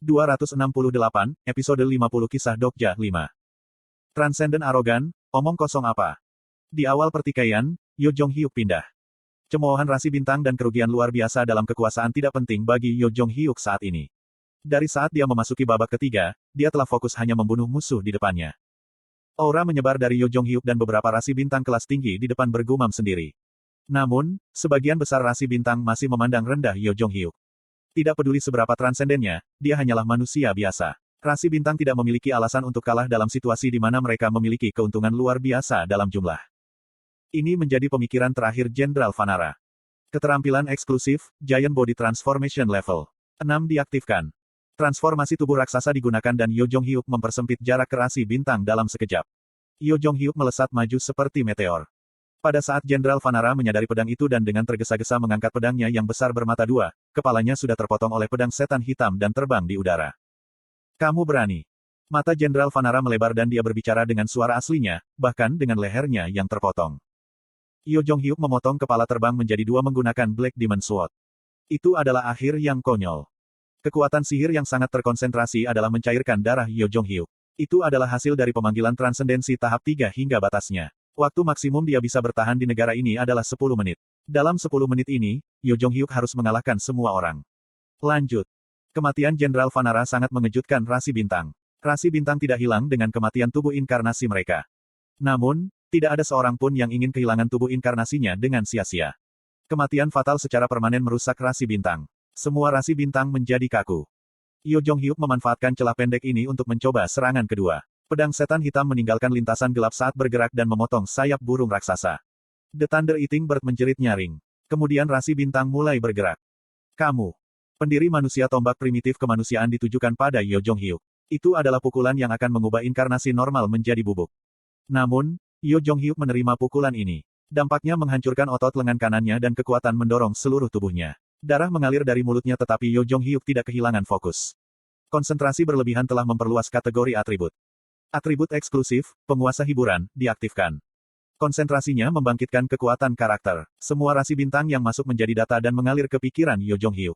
268, episode 50 Kisah Dokja 5. Transcendent arogan, omong kosong apa? Di awal pertikaian, Yo Jong-hyuk pindah. Cemoohan rasi bintang dan kerugian luar biasa dalam kekuasaan tidak penting bagi Yo Jong-hyuk saat ini. Dari saat dia memasuki babak ketiga, dia telah fokus hanya membunuh musuh di depannya. Aura menyebar dari Yo Jong-hyuk dan beberapa rasi bintang kelas tinggi di depan bergumam sendiri. Namun, sebagian besar rasi bintang masih memandang rendah Yo Jong-hyuk. Tidak peduli seberapa transendennya, dia hanyalah manusia biasa. Rasi bintang tidak memiliki alasan untuk kalah dalam situasi di mana mereka memiliki keuntungan luar biasa dalam jumlah. Ini menjadi pemikiran terakhir Jenderal Vanara. Keterampilan eksklusif, Giant Body Transformation Level 6 diaktifkan. Transformasi tubuh raksasa digunakan dan Yo Jong-hyuk mempersempit jarak ke rasi bintang dalam sekejap. Yo Jong-hyuk melesat maju seperti meteor. Pada saat Jenderal Vanara menyadari pedang itu dan dengan tergesa-gesa mengangkat pedangnya yang besar bermata dua, kepalanya sudah terpotong oleh pedang setan hitam dan terbang di udara. Kamu berani. Mata Jenderal Vanara melebar dan dia berbicara dengan suara aslinya, bahkan dengan lehernya yang terpotong. Yo Jong-hyuk memotong kepala terbang menjadi dua menggunakan Black Demon Sword. Itu adalah akhir yang konyol. Kekuatan sihir yang sangat terkonsentrasi adalah mencairkan darah Yo Jong-hyuk. Itu adalah hasil dari pemanggilan transendensi tahap 3 hingga batasnya. Waktu maksimum dia bisa bertahan di negara ini adalah 10 menit. Dalam 10 menit ini, Yo Jong-hyuk harus mengalahkan semua orang. Lanjut. Kematian Jenderal Vanara sangat mengejutkan rasi bintang. Rasi bintang tidak hilang dengan kematian tubuh inkarnasi mereka. Namun, tidak ada seorang pun yang ingin kehilangan tubuh inkarnasinya dengan sia-sia. Kematian fatal secara permanen merusak rasi bintang. Semua rasi bintang menjadi kaku. Yo Jong-hyuk memanfaatkan celah pendek ini untuk mencoba serangan kedua. Pedang setan hitam meninggalkan lintasan gelap saat bergerak dan memotong sayap burung raksasa. The Thunder Eating Bird menjerit nyaring. Kemudian rasi bintang mulai bergerak. Kamu. Pendiri manusia tombak primitif kemanusiaan ditujukan pada Yo Jong-hyuk. Itu adalah pukulan yang akan mengubah inkarnasi normal menjadi bubuk. Namun, Yo Jong-hyuk menerima pukulan ini. Dampaknya menghancurkan otot lengan kanannya dan kekuatan mendorong seluruh tubuhnya. Darah mengalir dari mulutnya tetapi Yo Jong-hyuk tidak kehilangan fokus. Konsentrasi berlebihan telah memperluas kategori atribut. Atribut eksklusif, penguasa hiburan, diaktifkan. Konsentrasinya membangkitkan kekuatan karakter. Semua rasi bintang yang masuk menjadi data dan mengalir ke pikiran Yo Jong-hyuk.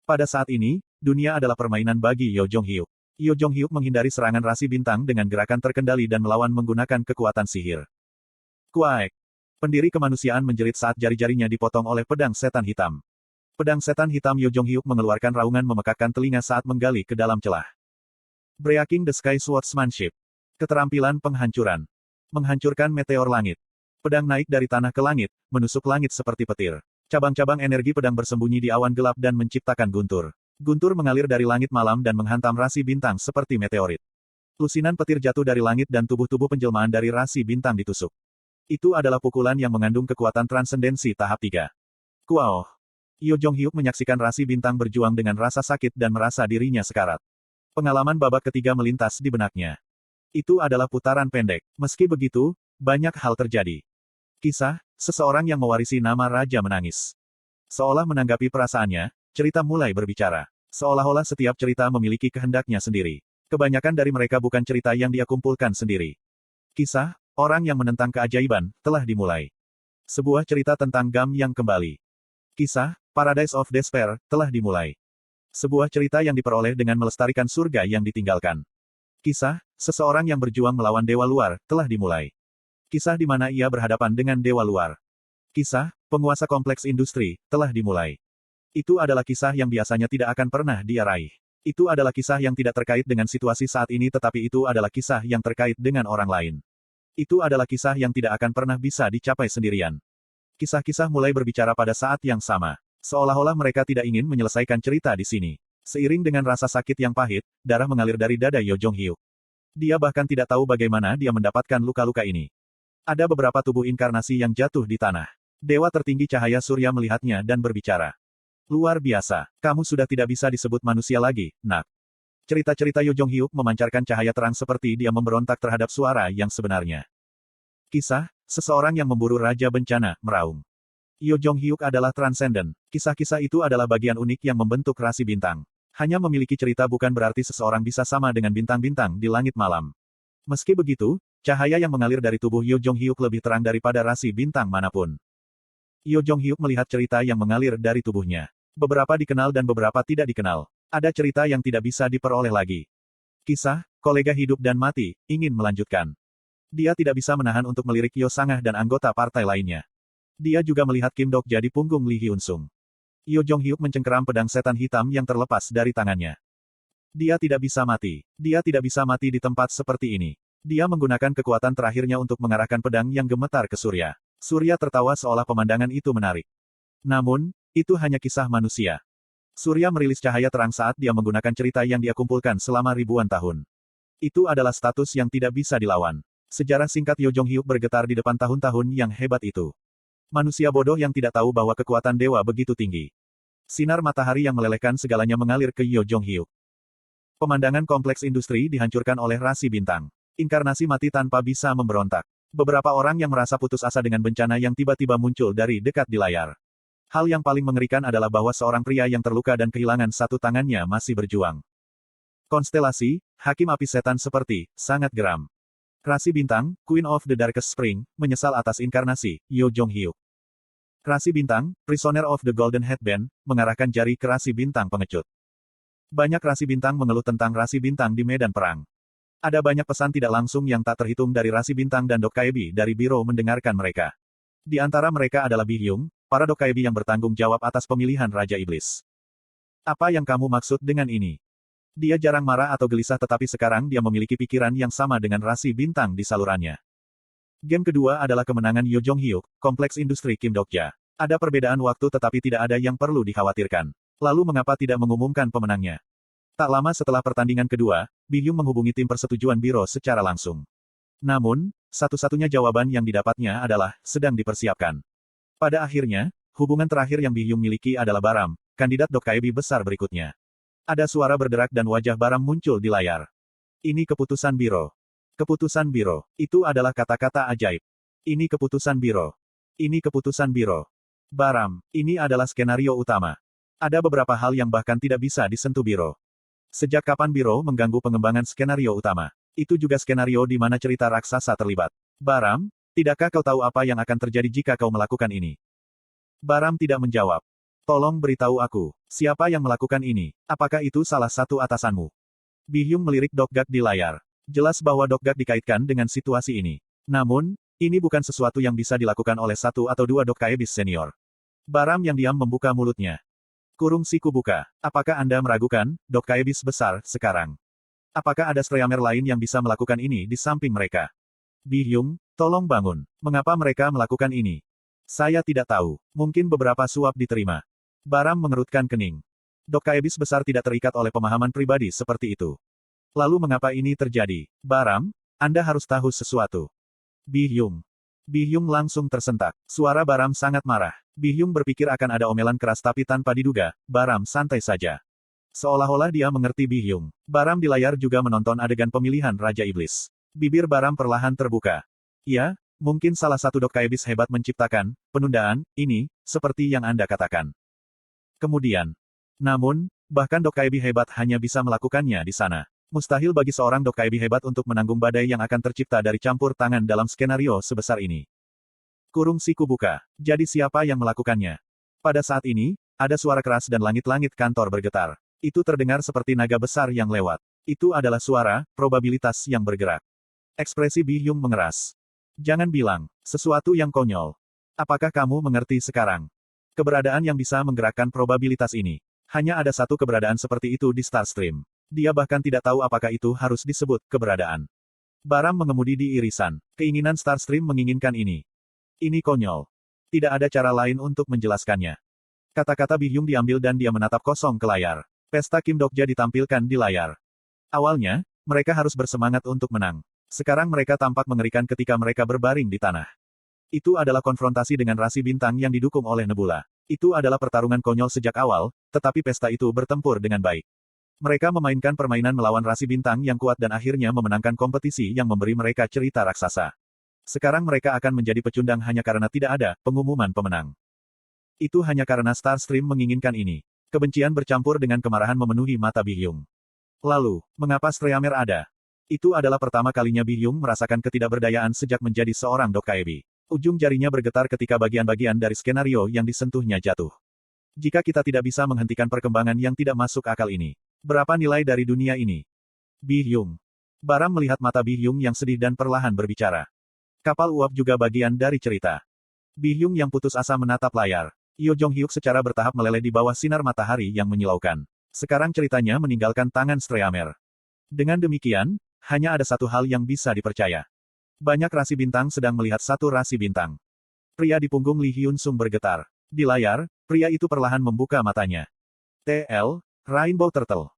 Pada saat ini, dunia adalah permainan bagi Yo Jong-hyuk. Yo Jong-hyuk menghindari serangan rasi bintang dengan gerakan terkendali dan melawan menggunakan kekuatan sihir. Kuaek. Pendiri kemanusiaan menjerit saat jari-jarinya dipotong oleh pedang setan hitam. Pedang setan hitam Yo Jong-hyuk mengeluarkan raungan memekakkan telinga saat menggali ke dalam celah. Breaking the Sky Swordsmanship. Keterampilan penghancuran. Menghancurkan meteor langit. Pedang naik dari tanah ke langit, menusuk langit seperti petir. Cabang-cabang energi pedang bersembunyi di awan gelap dan menciptakan guntur. Guntur mengalir dari langit malam dan menghantam rasi bintang seperti meteorit. Lusinan petir jatuh dari langit dan tubuh-tubuh penjelmaan dari rasi bintang ditusuk. Itu adalah pukulan yang mengandung kekuatan transendensi tahap 3. Kuao. Yo Jong-hyuk menyaksikan rasi bintang berjuang dengan rasa sakit dan merasa dirinya sekarat. Pengalaman babak ketiga melintas di benaknya. Itu adalah putaran pendek. Meski begitu, banyak hal terjadi. Kisah, seseorang yang mewarisi nama raja menangis. Seolah menanggapi perasaannya, cerita mulai berbicara. Seolah-olah setiap cerita memiliki kehendaknya sendiri. Kebanyakan dari mereka bukan cerita yang dia kumpulkan sendiri. Kisah, orang yang menentang keajaiban, telah dimulai. Sebuah cerita tentang Gam yang kembali. Kisah, Paradise of Despair, telah dimulai. Sebuah cerita yang diperoleh dengan melestarikan surga yang ditinggalkan. Kisah, seseorang yang berjuang melawan dewa luar, telah dimulai. Kisah di mana ia berhadapan dengan dewa luar. Kisah, penguasa kompleks industri, telah dimulai. Itu adalah kisah yang biasanya tidak akan pernah dia raih. Itu adalah kisah yang tidak terkait dengan situasi saat ini tetapi itu adalah kisah yang terkait dengan orang lain. Itu adalah kisah yang tidak akan pernah bisa dicapai sendirian. Kisah-kisah mulai berbicara pada saat yang sama. Seolah-olah mereka tidak ingin menyelesaikan cerita di sini. Seiring dengan rasa sakit yang pahit, darah mengalir dari dada Yo Jong-hyuk. Dia bahkan tidak tahu bagaimana dia mendapatkan luka-luka ini. Ada beberapa tubuh inkarnasi yang jatuh di tanah. Dewa tertinggi cahaya surya melihatnya dan berbicara. Luar biasa, kamu sudah tidak bisa disebut manusia lagi, nak. Cerita-cerita Yo Jong-hyuk memancarkan cahaya terang seperti dia memberontak terhadap suara yang sebenarnya. Kisah, seseorang yang memburu Raja Bencana, meraung. Yo Jong-hyuk adalah transenden. Kisah-kisah itu adalah bagian unik yang membentuk rasi bintang. Hanya memiliki cerita bukan berarti seseorang bisa sama dengan bintang-bintang di langit malam. Meski begitu, cahaya yang mengalir dari tubuh Yo Jong-hyuk lebih terang daripada rasi bintang manapun. Yo Jong-hyuk melihat cerita yang mengalir dari tubuhnya. Beberapa dikenal dan beberapa tidak dikenal. Ada cerita yang tidak bisa diperoleh lagi. Kisah, kolega hidup dan mati, ingin melanjutkan. Dia tidak bisa menahan untuk melirik Yo Sangah dan anggota partai lainnya. Dia juga melihat Kim Dokja di punggung Lee Hyun Sung. Yo Jong Hyuk mencengkeram pedang setan hitam yang terlepas dari tangannya. Dia tidak bisa mati. Dia tidak bisa mati di tempat seperti ini. Dia menggunakan kekuatan terakhirnya untuk mengarahkan pedang yang gemetar ke Surya. Surya tertawa seolah pemandangan itu menarik. Namun, itu hanya kisah manusia. Surya merilis cahaya terang saat dia menggunakan cerita yang dia kumpulkan selama ribuan tahun. Itu adalah status yang tidak bisa dilawan. Sejarah singkat Yo Jong Hyuk bergetar di depan tahun-tahun yang hebat itu. Manusia bodoh yang tidak tahu bahwa kekuatan dewa begitu tinggi. Sinar matahari yang melelehkan segalanya mengalir ke Yo Jong Hyuk. Pemandangan kompleks industri dihancurkan oleh rasi bintang. Inkarnasi mati tanpa bisa memberontak. Beberapa orang yang merasa putus asa dengan bencana yang tiba-tiba muncul dari dekat di layar. Hal yang paling mengerikan adalah bahwa seorang pria yang terluka dan kehilangan satu tangannya masih berjuang. Konstelasi, Hakim Api Setan seperti, sangat geram. Rasi Bintang, Queen of the Darkest Spring, menyesal atas inkarnasi, Yo Jong Hyuk. Rasi Bintang, Prisoner of the Golden Headband, mengarahkan jari ke Rasi Bintang pengecut. Banyak Rasi Bintang mengeluh tentang Rasi Bintang di medan perang. Ada banyak pesan tidak langsung yang tak terhitung dari Rasi Bintang dan Dokkaebi dari Biro mendengarkan mereka. Di antara mereka adalah Bi Hyung, para Dokkaebi yang bertanggung jawab atas pemilihan Raja Iblis. Apa yang kamu maksud dengan ini? Dia jarang marah atau gelisah tetapi sekarang dia memiliki pikiran yang sama dengan Rasi Bintang di salurannya. Game kedua adalah kemenangan Yo Jong Hyuk, Kompleks Industri Kim Dokja. Ada perbedaan waktu tetapi tidak ada yang perlu dikhawatirkan. Lalu mengapa tidak mengumumkan pemenangnya? Tak lama setelah pertandingan kedua, Bi Hyung menghubungi tim persetujuan biro secara langsung. Namun, satu-satunya jawaban yang didapatnya adalah, sedang dipersiapkan. Pada akhirnya, hubungan terakhir yang Bi Hyung miliki adalah Baram, kandidat Dokkaebi besar berikutnya. Ada suara berderak dan wajah Baram muncul di layar. Ini keputusan biro. Keputusan biro. Itu adalah kata-kata ajaib. Ini keputusan biro. Ini keputusan biro. Baram, ini adalah skenario utama. Ada beberapa hal yang bahkan tidak bisa disentuh biro. Sejak kapan biro mengganggu pengembangan skenario utama? Itu juga skenario di mana cerita raksasa terlibat. Baram, tidakkah kau tahu apa yang akan terjadi jika kau melakukan ini? Baram tidak menjawab. Tolong beritahu aku, siapa yang melakukan ini? Apakah itu salah satu atasanmu? Bi Hyung melirik Dokgak di layar. Jelas bahwa Dokgak dikaitkan dengan situasi ini. Namun, ini bukan sesuatu yang bisa dilakukan oleh satu atau dua Dokkaebis senior. Baram yang diam membuka mulutnya. Kurung siku buka. Apakah Anda meragukan, Dokkaebis besar, sekarang? Apakah ada Streamer lain yang bisa melakukan ini di samping mereka? Bi Hyung, tolong bangun. Mengapa mereka melakukan ini? Saya tidak tahu. Mungkin beberapa suap diterima. Baram mengerutkan kening. Dokkaebis besar tidak terikat oleh pemahaman pribadi seperti itu. Lalu mengapa ini terjadi? Baram, Anda harus tahu sesuatu. Bi Hyung. Bi Hyung langsung tersentak. Suara Baram sangat marah. Bi Hyung berpikir akan ada omelan keras tapi tanpa diduga, Baram santai saja. Seolah-olah dia mengerti Bi Hyung. Baram di layar juga menonton adegan pemilihan Raja Iblis. Bibir Baram perlahan terbuka. Ya, mungkin salah satu Dokkaebis hebat menciptakan penundaan ini, seperti yang Anda katakan. Kemudian. Namun, bahkan Dokkaebi hebat hanya bisa melakukannya di sana. Mustahil bagi seorang Dokkaebi hebat untuk menanggung badai yang akan tercipta dari campur tangan dalam skenario sebesar ini. Kurung siku buka. Jadi siapa yang melakukannya? Pada saat ini, ada suara keras dan langit-langit kantor bergetar. Itu terdengar seperti naga besar yang lewat. Itu adalah suara, probabilitas yang bergerak. Ekspresi Bi Hyung mengeras. Jangan bilang, sesuatu yang konyol. Apakah kamu mengerti sekarang? Keberadaan yang bisa menggerakkan probabilitas ini. Hanya ada satu keberadaan seperti itu di Starstream. Dia bahkan tidak tahu apakah itu harus disebut keberadaan. Baram mengemudi di irisan. Keinginan Starstream menginginkan ini. Ini konyol. Tidak ada cara lain untuk menjelaskannya. Kata-kata Bi Hyung diambil dan dia menatap kosong ke layar. Pesta Kim Dokja ditampilkan di layar. Awalnya, mereka harus bersemangat untuk menang. Sekarang mereka tampak mengerikan ketika mereka berbaring di tanah. Itu adalah konfrontasi dengan rasi bintang yang didukung oleh Nebula. Itu adalah pertarungan konyol sejak awal, tetapi pesta itu bertempur dengan baik. Mereka memainkan permainan melawan rasi bintang yang kuat dan akhirnya memenangkan kompetisi yang memberi mereka cerita raksasa. Sekarang mereka akan menjadi pecundang hanya karena tidak ada pengumuman pemenang. Itu hanya karena Starstream menginginkan ini. Kebencian bercampur dengan kemarahan memenuhi mata Bi Hyung. Lalu, mengapa Streamer ada? Itu adalah pertama kalinya Bi Hyung merasakan ketidakberdayaan sejak menjadi seorang Dokkaebi. Ujung jarinya bergetar ketika bagian-bagian dari skenario yang disentuhnya jatuh. Jika kita tidak bisa menghentikan perkembangan yang tidak masuk akal ini, Berapa nilai dari dunia ini? Bi Hyung. Baram melihat mata Bi Hyung yang sedih dan perlahan berbicara. Kapal uap juga bagian dari cerita. Bi Hyung yang putus asa menatap layar. Yo Jong Hyuk secara bertahap meleleh di bawah sinar matahari yang menyilaukan. Sekarang ceritanya meninggalkan tangan Streamer. Dengan demikian, hanya ada satu hal yang bisa dipercaya. Banyak rasi bintang sedang melihat satu rasi bintang. Pria di punggung Lee Hyun Sung bergetar. Di layar, pria itu perlahan membuka matanya. TL, Rainbow Turtle.